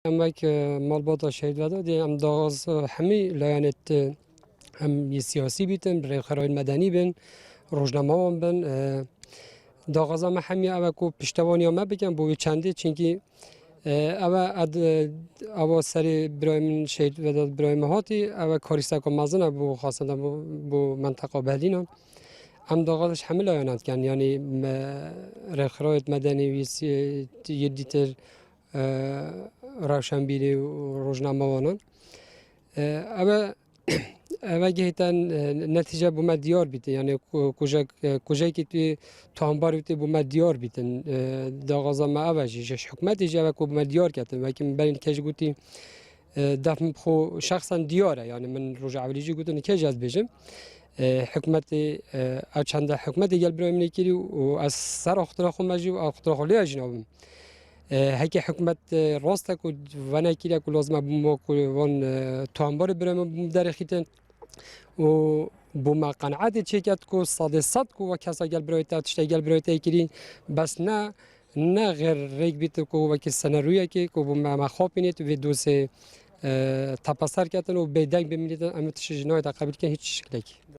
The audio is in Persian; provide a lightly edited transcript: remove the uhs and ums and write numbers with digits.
اما که مالباتا شهید ودادی هم داغز همی لایانت هم سیاسی بیتن برای خرای مدنی بین روزنامه بین داغزا ما همی اوه کو پشتوانی ما بگم بوی چنده چونکی اوه سری برای من شهید وداد برای مهاتی اوه کاریستا که مزنه بو خاصه بو منطقه بهدینم هم داغش همه لایانت کن یعنی رخرایت مدنی ویسی یدیتر روشنبیری و روزنامه وانان اما اما گهتن نتیجه بوم دیار بیته یعنی کجایی که توی تامبار بیته بوم دیار بیتن داغازا ما اوجیش حکمتی جا کو بوم دیار کردن و که برین کج گویی دفعه خو شخصا دیاره یعنی من رجع ولیجی گویی که جز بجم حکمت چند حکمت گل برای من کری و از سر اختراع خو مجی و اختراع خلی اجنابم هکی حکمت راست کو و نکیره کو لازم بوم کو وان تامبار برای من در خیتن و بوم قناعت چیکت کو صد کو و کسا گل برای تا تشت گل برای تا کری بس نه غیر ریک بیت کو و کی سناریویی که کو بوم ما خواب بینید و دوسه تپاسر کردن و بدنگ بمیرید اما تشجنای تا قبل که هیچ شکلی